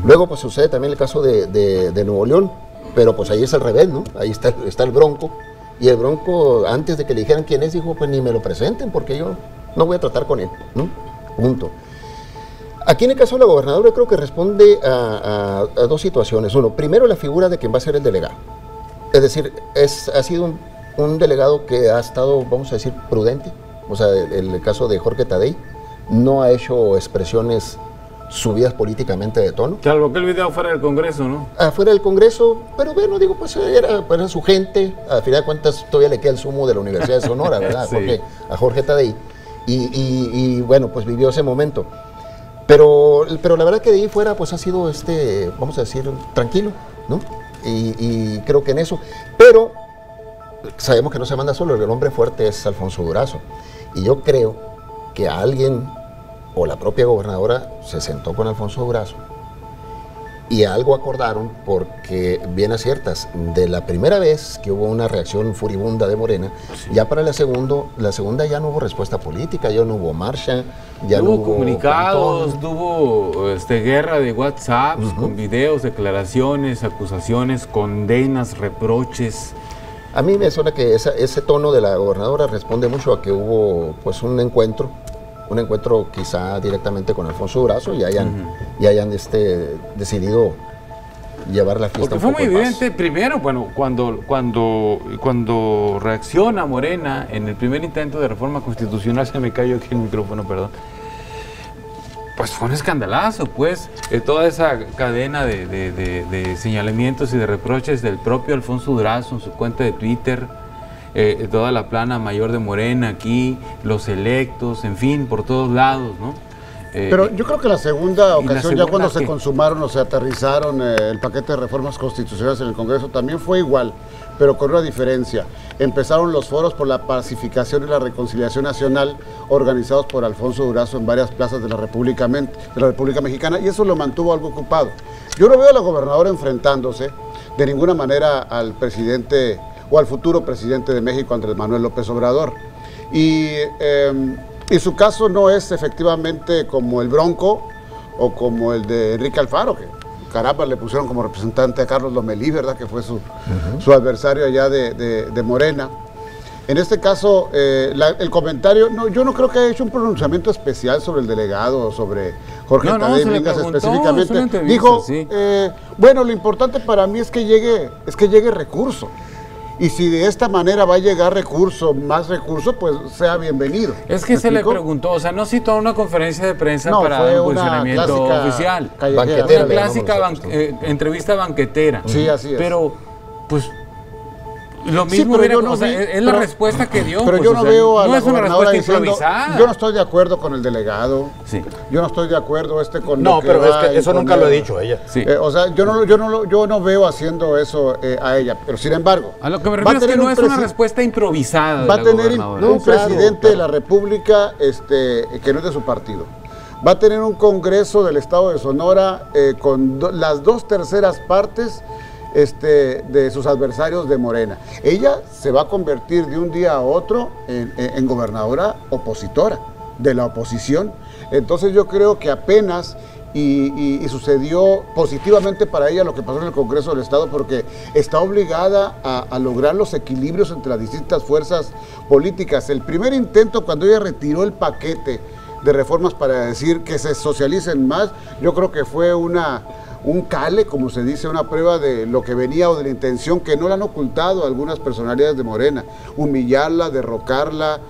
Luego pues sucede también el caso de Nuevo León, pero pues ahí es al revés, ¿no? Ahí está el Bronco, y el Bronco, antes de que le dijeran quién es, dijo, pues ni me lo presenten porque yo no voy a tratar con él, ¿no? Punto. Aquí en el caso de la gobernadora creo que responde a dos situaciones. Uno, primero la figura de quien va a ser el delegado. Es decir, ha sido un delegado que ha estado, vamos a decir, prudente. O sea, el caso de Jorge Tadei no ha hecho expresiones subidas políticamente de tono. Salvo que el video fuera del Congreso, ¿no? Afuera del Congreso, pero bueno, digo, pues era su gente. Al final de cuentas, todavía le queda el sumo de la Universidad de Sonora, ¿verdad? Sí. A Jorge Tadei. Y bueno, pues vivió ese momento. Pero la verdad que de ahí fuera, pues ha sido, vamos a decir, tranquilo, ¿no? Y creo que en eso. Pero sabemos que no se manda solo, el hombre fuerte es Alfonso Durazo. Y yo creo que alguien, o la propia gobernadora, se sentó con Alfonso Durazo y algo acordaron, porque bien a ciertas, de la primera vez que hubo una reacción furibunda de Morena, sí, ya para la segunda ya no hubo respuesta política, ya no hubo marcha, ya no hubo comunicados, hubo guerra de WhatsApp, con videos, declaraciones, acusaciones, condenas, reproches. A mí me suena que ese tono de la gobernadora responde mucho a que hubo pues un encuentro quizá directamente con Alfonso Durazo y hayan decidido llevar la fiesta. Porque fue muy evidente, primero, bueno, cuando reacciona Morena en el primer intento de reforma constitucional, se me cayó aquí el micrófono, perdón, pues fue un escandalazo, pues, toda esa cadena de señalamientos y de reproches del propio Alfonso Durazo en su cuenta de Twitter, toda la plana mayor de Morena aquí, los electos, en fin, por todos lados, ¿no? Pero yo creo que la segunda ocasión, ya cuando se consumaron o se aterrizaron el paquete de reformas constitucionales en el Congreso, también fue igual, pero con una diferencia. Empezaron los foros por la pacificación y la reconciliación nacional, organizados por Alfonso Durazo en varias plazas de la República Mexicana, y eso lo mantuvo algo ocupado. Yo no veo a la gobernadora enfrentándose de ninguna manera al presidente o al futuro presidente de México, Andrés Manuel López Obrador. Y su caso no es efectivamente como el Bronco o como el de Enrique Alfaro, que caramba le pusieron como representante a Carlos Lomelí, ¿verdad? Que fue su adversario allá de Morena. En este caso, el comentario, no, yo no creo que haya hecho un pronunciamiento especial sobre el delegado, sobre Jorge Tadei Bringas específicamente. Dijo, sí, bueno, lo importante para mí es que llegue recurso. Y si de esta manera va a llegar más recurso, pues sea bienvenido. Es que se le preguntó, o sea, no citó una conferencia de prensa para un posicionamiento oficial. Una clásica entrevista banquetera. Sí, así es. Pero, pues, lo mismo, sí, es la respuesta que dio. Pero pues, yo no veo a la gobernadora diciendo, improvisada. yo no estoy de acuerdo con el delegado, sí, yo no estoy de acuerdo con no, lo que pero es que eso nunca lo ha dicho ella. Sí. O sea, yo no veo haciendo eso a ella, pero sin embargo, a lo que me refiero es que no es una respuesta improvisada. Va a tener un presidente de la República que no es de su partido. Va a tener un Congreso del Estado de Sonora con las 2/3 partes de sus adversarios de Morena. Ella se va a convertir de un día a otro en gobernadora opositora de la oposición. Entonces yo creo que apenas y sucedió positivamente para ella lo que pasó en el Congreso del Estado, porque está obligada a lograr los equilibrios entre las distintas fuerzas políticas. El primer intento, cuando ella retiró el paquete de reformas para decir que se socialicen más, yo creo que fue un cale, como se dice, una prueba de lo que venía o de la intención que no la han ocultado algunas personalidades de Morena, humillarla, derrocarla,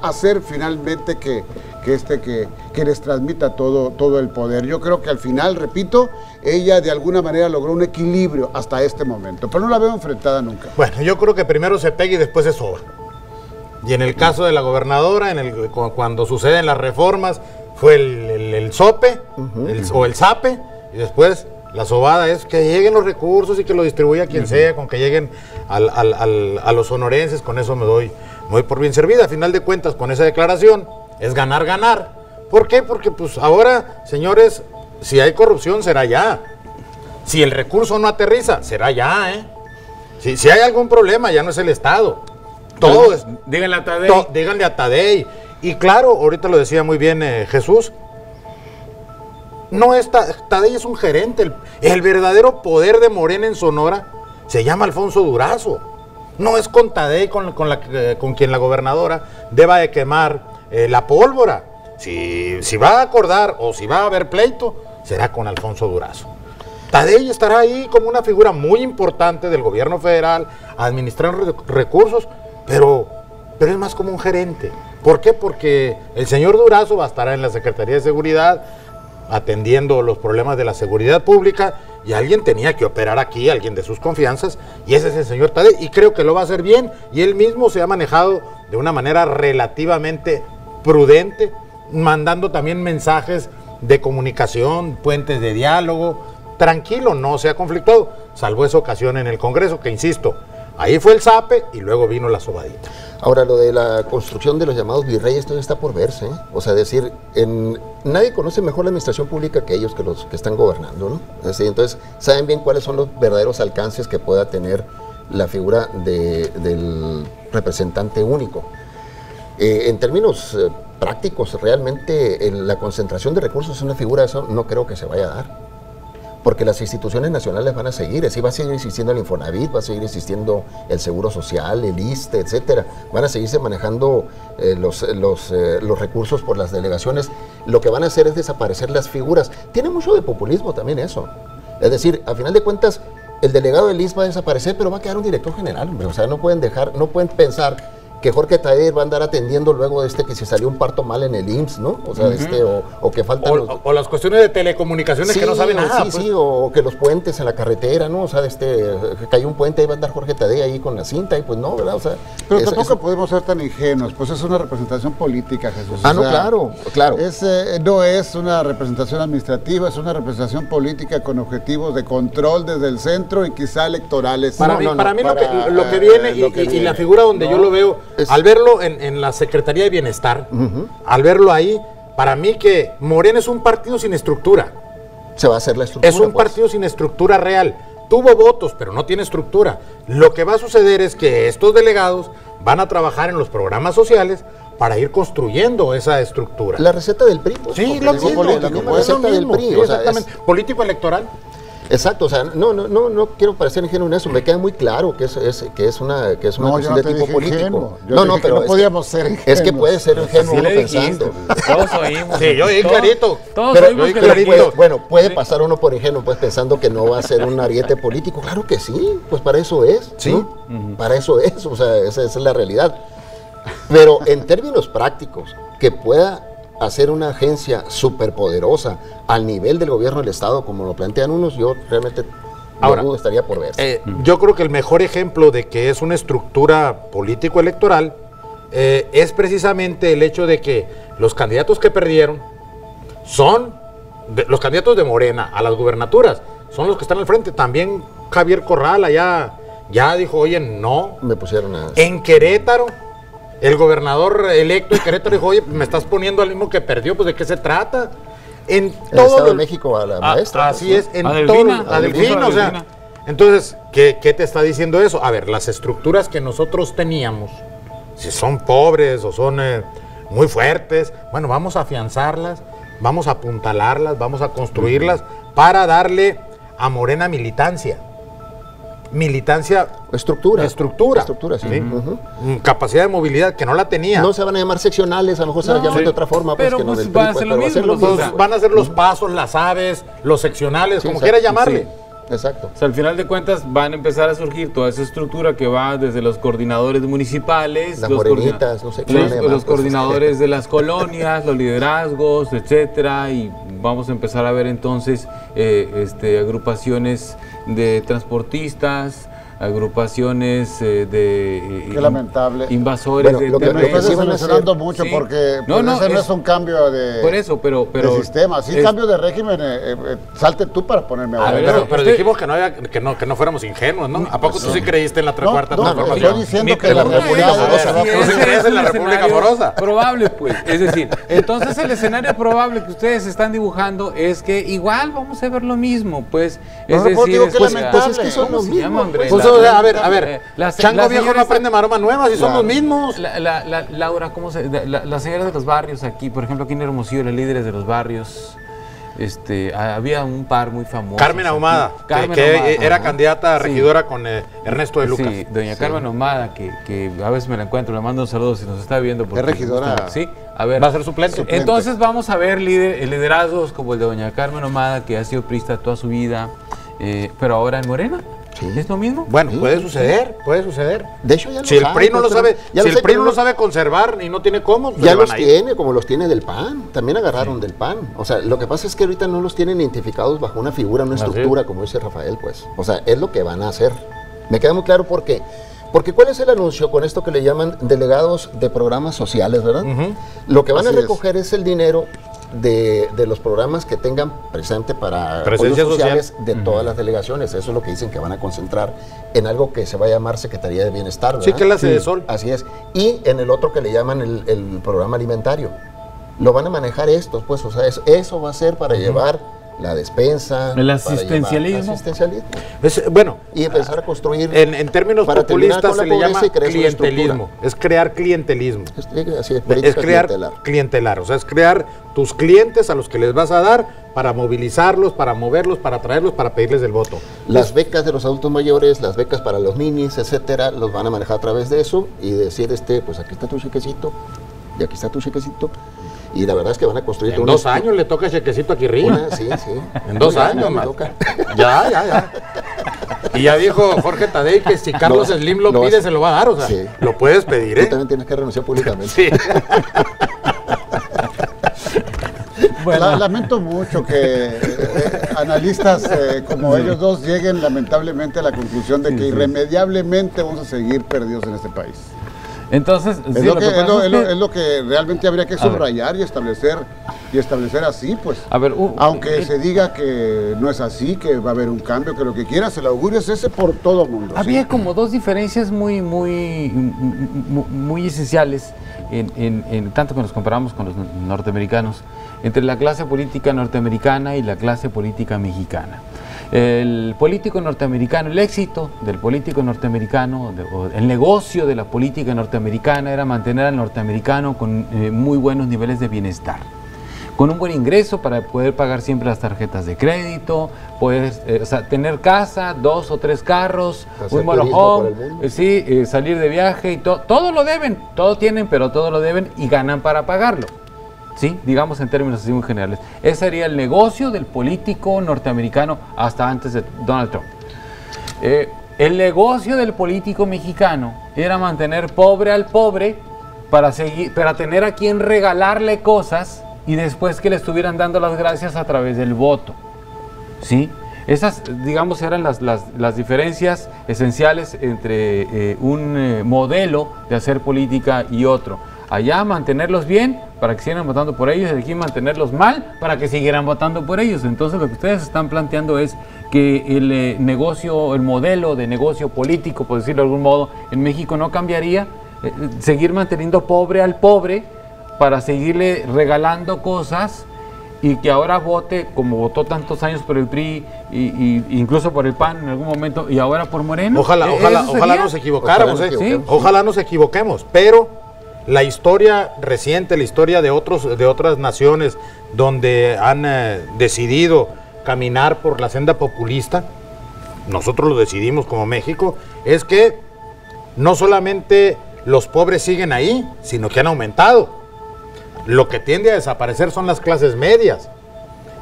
hacer finalmente que les transmita todo el poder. Yo creo que al final, repito, ella de alguna manera logró un equilibrio hasta este momento, pero no la veo enfrentada nunca. Bueno, yo creo que primero se pega y después se soba. Y en el caso de la gobernadora, cuando suceden las reformas, fue el sope o el zape, y después la sobada es que lleguen los recursos y que lo distribuya quien sea, con que lleguen a los sonorenses, con eso me doy por bien servida. A final de cuentas, con esa declaración, es ganar, ganar. ¿Por qué? Porque pues ahora, señores, si hay corrupción, será ya. Si el recurso no aterriza, será ya, ¿eh? Si hay algún problema, ya no es el Estado. Todo es... Díganle a Tadei. Díganle a Tadei. Y claro, ahorita lo decía muy bien Jesús, no Tadei es un gerente, el verdadero poder de Morena en Sonora se llama Alfonso Durazo. No es con Tadei con quien la gobernadora deba de quemar la pólvora. Si va a acordar o si va a haber pleito, será con Alfonso Durazo. Tadei estará ahí como una figura muy importante del gobierno federal, administrando recursos, pero es más como un gerente. ¿Por qué? Porque el señor Durazo va a estar en la Secretaría de Seguridad atendiendo los problemas de la seguridad pública, y alguien tenía que operar aquí, alguien de sus confianzas, y ese es el señor Tadei, y creo que lo va a hacer bien, y él mismo se ha manejado de una manera relativamente prudente, mandando también mensajes de comunicación, puentes de diálogo, tranquilo, no se ha conflictuado, salvo esa ocasión en el Congreso, que insisto, ahí fue el zape y luego vino la sobadita. Ahora, lo de la construcción de los llamados virreyes todavía está por verse, ¿eh? O sea, decir, nadie conoce mejor la administración pública que ellos, que los que están gobernando, ¿no? Es decir, entonces, saben bien cuáles son los verdaderos alcances que pueda tener la figura del representante único. En términos prácticos, realmente la concentración de recursos es una figura, eso no creo que se vaya a dar. Porque las instituciones nacionales van a seguir, así va a seguir existiendo el Infonavit, va a seguir existiendo el Seguro Social, el ISSSTE, etcétera. Van a seguirse manejando los recursos por las delegaciones. Lo que van a hacer es desaparecer las figuras. Tiene mucho de populismo también eso. Es decir, a final de cuentas, el delegado del ISSSTE va a desaparecer, pero va a quedar un director general, hombre. O sea, no pueden pensar que Jorge Tadei va a andar atendiendo luego que si salió un parto mal en el IMSS, ¿no? O sea, o que faltan o las cuestiones de telecomunicaciones, sí, que no saben nada. Sí, pues. Sí, o que los puentes en la carretera, ¿no? O sea, cayó un puente, ahí va a andar Jorge Tadei ahí con la cinta, y pues no, ¿verdad? O sea, pero tampoco podemos ser tan ingenuos, pues es una representación política, Jesús. Ah, no, claro. No es una representación administrativa, es una representación política con objetivos de control desde el centro y quizá electorales. Para mí lo que viene y la figura donde yo lo veo, al verlo en la Secretaría de Bienestar, al verlo ahí, para mí que Morena es un partido sin estructura. Se va a hacer la estructura. Es un partido sin estructura real. Tuvo votos, pero no tiene estructura. Lo que va a suceder es que estos delegados van a trabajar en los programas sociales para ir construyendo esa estructura. La receta del PRI. Pues, sí, lo mismo. La misma receta del PRI. Sí, exactamente. Político electoral. Exacto, o sea, no quiero parecer ingenuo en eso, me queda muy claro que es una cuestión de tipo político. Pero no podíamos ser ingenuos. Es que puede ser ingenuo uno pensando. Todos oímos. Sí, yo oí clarito. Todos oímos clarito. Puede pasar uno por ingenuo, pues pensando que no va a ser un ariete político. Claro que sí, pues para eso es. Sí. ¿No? Para eso es, o sea, esa es la realidad. Pero en términos prácticos, que pueda hacer una agencia superpoderosa al nivel del gobierno del Estado, como lo plantean unos, yo realmente no estaría por ver. Yo creo que el mejor ejemplo de que es una estructura político-electoral es precisamente el hecho de que los candidatos que perdieron son los candidatos de Morena a las gubernaturas, son los que están al frente. También Javier Corral allá ya dijo, oye, no. Me pusieron En Querétaro, el gobernador electo de Querétaro dijo, oye, me estás poniendo al mismo que perdió, pues ¿de qué se trata? En todo Estado de México a la maestra. Así es, en todo. A Delfina, o sea. Entonces, ¿qué te está diciendo eso? A ver, las estructuras que nosotros teníamos, si son pobres o son muy fuertes, bueno, vamos a afianzarlas, vamos a apuntalarlas, vamos a construirlas para darle a Morena militancia. Estructura, sí. ¿Sí? Capacidad de movilidad que no la tenía. No se van a llamar seccionales, a lo mejor se las llaman de otra forma, pero pues, que no pues del van a PRI, ser lo mismo. Pues van a ser los pasos, las aves, los seccionales, como quiera llamarle. Sí, exacto. O sea, al final de cuentas van a empezar a surgir toda esa estructura que va desde los coordinadores municipales, las morenitas, no sé qué los coordinadores de las colonias, los liderazgos, etcétera, y vamos a empezar a ver entonces agrupaciones de transportistas, agrupaciones Qué lamentable. invasores Bueno, Me estás mencionando mucho porque no es un cambio de, por eso, pero de sistema. Si cambio de régimen, salte tú para ponerme a ver. Pero dijimos que no fuéramos ingenuos, ¿no? ¿A poco tú sí creíste en la cuarta transformación? Estoy diciendo que la República Morosa va a ¿Tú sí crees en la República Morosa? Probable, pues. Es decir, entonces el escenario probable que ustedes están dibujando es que igual vamos a ver lo mismo, pues. Es decir, es que son los mismos. A ver, Chango Viejo no aprende maroma nueva, si son los mismos. Laura, la señora de los barrios aquí, por ejemplo, aquí en Hermosillo, las líderes de los barrios, había un par muy famoso. Carmen Ahumada, que era candidata a regidora con Ernesto de Lucas. Sí, doña Carmen Ahumada, que a veces me la encuentro, le mando un saludo si nos está viendo. Es regidora. Sí, a ver. Va a ser suplente. Entonces vamos a ver liderazgos como el de doña Carmen Ahumada, que ha sido priista toda su vida, pero ahora en Morena. Sí. ¿Es lo mismo? Bueno, Sí, puede sí, suceder, puede suceder. De hecho, ya Si el PRI no lo pero sabe, ya si lo el sé, PRI pero no lo sabe conservar y no tiene cómo, pues ya le van los a ir. tiene, como los tiene del PAN. También agarraron del PAN. O sea, lo que pasa es que ahorita no los tienen identificados bajo una figura, una Así estructura, como dice Rafael, pues. O sea, es lo que van a hacer. Me queda muy claro por qué. Porque ¿cuál es el anuncio con esto que le llaman delegados de programas sociales, verdad? Lo que van a Así es. recoger es el dinero de los programas que tengan presente para Presencia apoyos sociales social. de todas las delegaciones. Eso es lo que dicen que van a concentrar en algo que se va a llamar Secretaría de Bienestar, ¿verdad? Sí, que es la sede Sol. Así es. Y en el otro que le llaman el programa alimentario. Lo van a manejar estos, pues, o sea, eso va a ser para llevar la despensa. El para asistencialismo. llevar asistencialismo. Bueno, Y empezar a construir. en términos para terminar populistas con la se le llama pobreza y crear una clientelismo. Es crear clientelismo. Así es, Es política crear clientelar. o sea, es crear tus clientes a los que les vas a dar para movilizarlos, para moverlos, para traerlos, para pedirles el voto. Las becas de los adultos mayores, las becas para los ninis, etcétera, los van a manejar a través de eso y decir, pues aquí está tu chequecito y aquí está tu chequecito. Y la verdad es que van a construir En 2 años le toca chequecito aquí arriba. Sí. En 2 Ya, años me más. toca. Ya. Y ya dijo Jorge Tadei que si Carlos No, Slim lo no pide, vas- se lo va a dar. O sea, Sí. lo puedes pedir, Tú ¿eh? también tienes que renunciar públicamente. Sí. Lamento mucho que analistas como ellos dos lleguen lamentablemente a la conclusión de que irremediablemente vamos a seguir perdidos en este país. Entonces, Es, sí, lo, que, pasa es que- es lo que realmente habría que subrayar y establecer así, pues. A ver, Aunque se diga que no es así, que va a haber un cambio, que lo que quieras, el augurio es ese por todo el mundo. había ¿sí? como dos diferencias muy esenciales, tanto que nos comparamos con los norteamericanos, entre la clase política norteamericana y la clase política mexicana. El político norteamericano, el éxito del político norteamericano, o el negocio de la política norteamericana era mantener al norteamericano con muy buenos niveles de bienestar, con un buen ingreso para poder pagar siempre las tarjetas de crédito, poder tener casa, 2 o 3 carros, Hacer un motorhome, turismo por el mundo. salir de viaje y todo lo deben, todo tienen, pero todo lo deben y ganan para pagarlo. Sí, digamos en términos así muy generales. Ese sería el negocio del político norteamericano hasta antes de Donald Trump. El negocio del político mexicano era mantener pobre al pobre para tener a quien regalarle cosas y después que le estuvieran dando las gracias a través del voto. ¿Sí? Esas, digamos, eran las diferencias esenciales entre un modelo de hacer política y otro. Allá mantenerlos bien para que siguieran votando por ellos, y aquí mantenerlos mal para que siguieran votando por ellos. Entonces lo que ustedes están planteando es que el modelo de negocio político, por decirlo de algún modo, en México no cambiaría, seguir manteniendo pobre al pobre para seguirle regalando cosas y que ahora vote como votó tantos años por el PRI y incluso por el PAN en algún momento y ahora por Moreno. Ojalá nos equivocáramos, Ojalá nos equivoquemos. Ojalá nos equivoquemos, pero la historia reciente, la historia de otras naciones donde han decidido caminar por la senda populista, nosotros lo decidimos como México, es que no solamente los pobres siguen ahí, sino que han aumentado. Lo que tiende a desaparecer son las clases medias.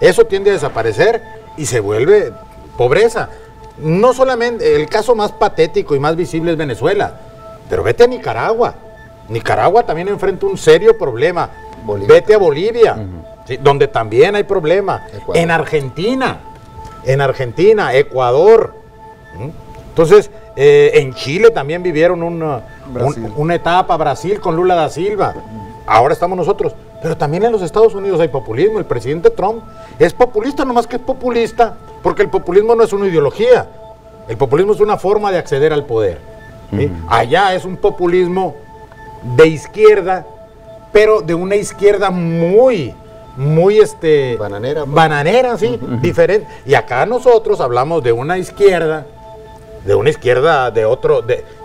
Eso tiende a desaparecer y se vuelve pobreza. No solamente, el caso más patético y más visible es Venezuela, pero vete a Nicaragua. Nicaragua también enfrenta un serio problema. Bolivia. Vete a Bolivia, ¿sí? Donde también hay problema. Ecuador. En Argentina, Ecuador. Entonces, en Chile también vivieron una etapa, Brasil con Lula da Silva. Ahora estamos nosotros. Pero también en los Estados Unidos hay populismo. El presidente Trump es populista, nomás que es populista, porque el populismo no es una ideología. El populismo es una forma de acceder al poder. ¿Sí? Allá es un populismo de izquierda, pero de una izquierda muy bananera, sí, diferente. Y acá nosotros hablamos de una izquierda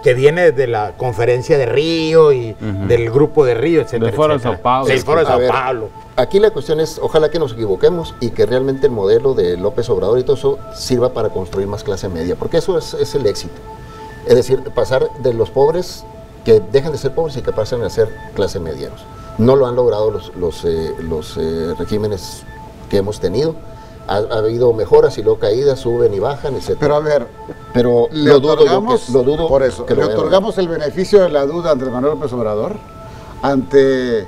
que viene de la conferencia de Río y del grupo de Río, etcétera. Del Foro de Sao Paulo. Del Foro de A Sao ver, Paulo. Aquí la cuestión es, ojalá que nos equivoquemos y que realmente el modelo de López Obrador y todo eso sirva para construir más clase media, porque eso es el éxito. Es decir, pasar de los pobres, que dejan de ser pobres y que pasen a ser clase medianos. No lo han logrado los regímenes que hemos tenido. ha habido mejoras y luego caídas, suben y bajan, etc. Pero a ver, Pero le lo dudo, otorgamos, lo dudo por eso, que le lo vean. otorgamos el beneficio de la duda a Andrés Manuel López Obrador ante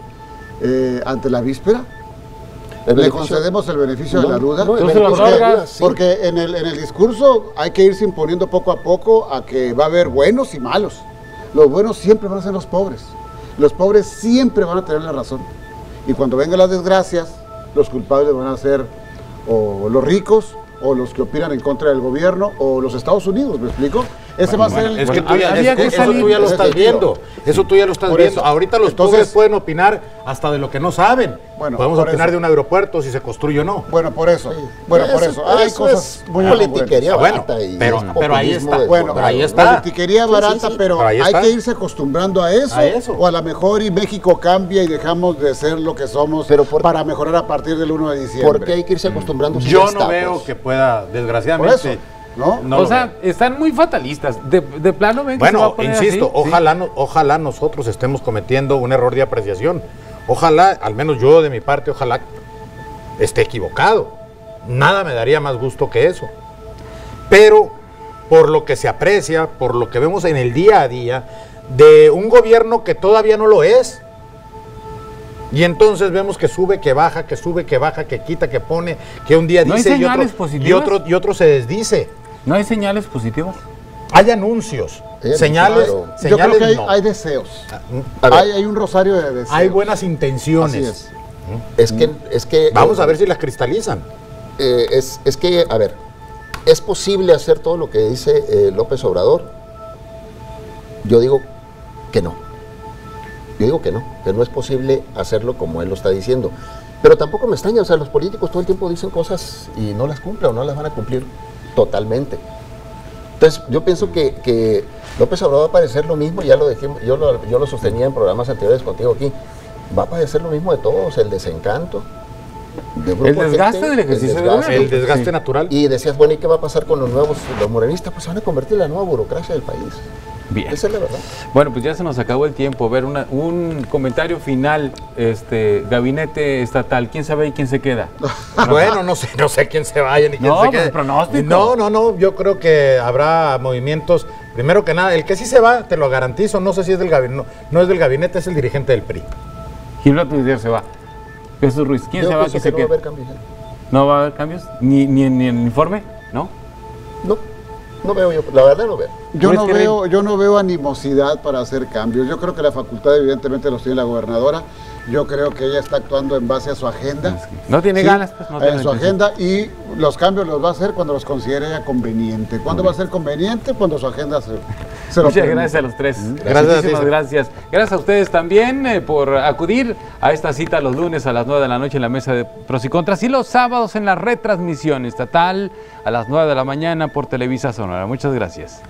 la víspera. El ¿Le beneficio- concedemos el beneficio de la duda? No, el Tú se lo beneficio de la otorgas, duda, sí. Porque en el discurso hay que irse imponiendo poco a poco a que va a haber buenos y malos. Los buenos siempre van a ser los pobres. Los pobres siempre van a tener la razón. Y cuando vengan las desgracias, los culpables van a ser o los ricos, o los que opinan en contra del gobierno, o los Estados Unidos, ¿me explico? Ese va a ser el... Es que Bueno, había que eso salir tú ya lo ese estás sentido. viendo. Eso tú ya lo estás Por viendo. eso. Ahorita los Entonces- pobres pueden opinar hasta de lo que no saben. Bueno, Podemos por opinar eso. de un aeropuerto, si se construye o no. Bueno, por eso. Bueno, por eso. Hay eso cosas es muy politiquería Ah, bueno, barata y pero- es pero ahí populismo está. de Bueno, Pero ahí Colorado. está. politiquería Sí, barata, sí. pero Pero ahí hay está. que irse acostumbrando a eso, A eso. o a lo mejor y México cambia y dejamos de ser lo que somos Pero por- para mejorar a partir del 1 de diciembre. ¿Por qué hay que irse acostumbrando? si Yo ya no está, veo pues? que pueda, Por desgraciadamente. eso, ¿no? no o lo sea, veo. están muy fatalistas. De plano ven que se va a Bueno, poner insisto, así. ojalá nosotros estemos cometiendo un error de apreciación. Ojalá, al menos yo de mi parte, ojalá esté equivocado. Nada me daría más gusto que eso. Pero por lo que se aprecia, por lo que vemos en el día a día, de un gobierno que todavía no lo es. Y entonces vemos que sube, que baja, que sube, que baja, que quita, que pone, que un día ¿No hay dice señales positivas? y otro se desdice. ¿No hay señales positivas? Hay anuncios, Hay señales, claro. Yo creo que hay, no. hay deseos. A ver. Hay un rosario de deseos. Hay buenas intenciones. Así es. Es que Vamos a ver si las cristalizan. es que, a ver, ¿es posible hacer todo lo que dice López Obrador? Yo digo que no. Yo digo que no es posible hacerlo como él lo está diciendo. Pero tampoco me extraña, o sea, los políticos todo el tiempo dicen cosas y no las cumplen o no las van a cumplir totalmente. Entonces, yo pienso que López Obrador va a padecer lo mismo, ya lo dijimos, yo lo sostenía en programas anteriores contigo aquí, va a padecer lo mismo de todos, el desencanto. De un grupo de desgaste gente, del ejercicio el de desgaste. gobierno. El desgaste Sí. natural. Y decías, bueno, ¿y qué va a pasar con los morenistas? Pues se van a convertir en la nueva burocracia del país. Bien. Esa es la verdad. Bueno, pues ya se nos acabó el tiempo. Ver un comentario final, gabinete estatal. ¿Quién sabe y quién se queda? Bueno, no sé quién se vaya ni quién No, se pues, quede. pronóstico. No, yo creo que habrá movimientos. Primero que nada, el que sí se va, te lo garantizo, no sé si es del gabinete, no es del gabinete, es el dirigente del PRI. Gilberto Díaz se va. Jesús Ruiz, ¿quién Yo se va? pienso ¿Quién que se no va a queda? haber cambios. ¿No va a haber cambios? ¿Ni en el informe? ¿No? No veo yo, la verdad no veo. Yo no veo animosidad para hacer cambios. Yo creo que la facultad evidentemente los tiene la gobernadora. Yo creo que ella está actuando en base a su agenda. No tiene Sí, ganas, pues no tiene en su intención. agenda, y los cambios los va a hacer cuando los considere ella conveniente. ¿Cuándo va a ser conveniente? Cuando su agenda se lo Muchas permita. gracias a los tres. Gracias a ti, Muchísimas César. gracias. Gracias a ustedes también por acudir a esta cita los lunes a las 9 de la noche en la mesa de pros y contras y los sábados en la retransmisión estatal a las 9 de la mañana por Televisa Sonora. Muchas gracias.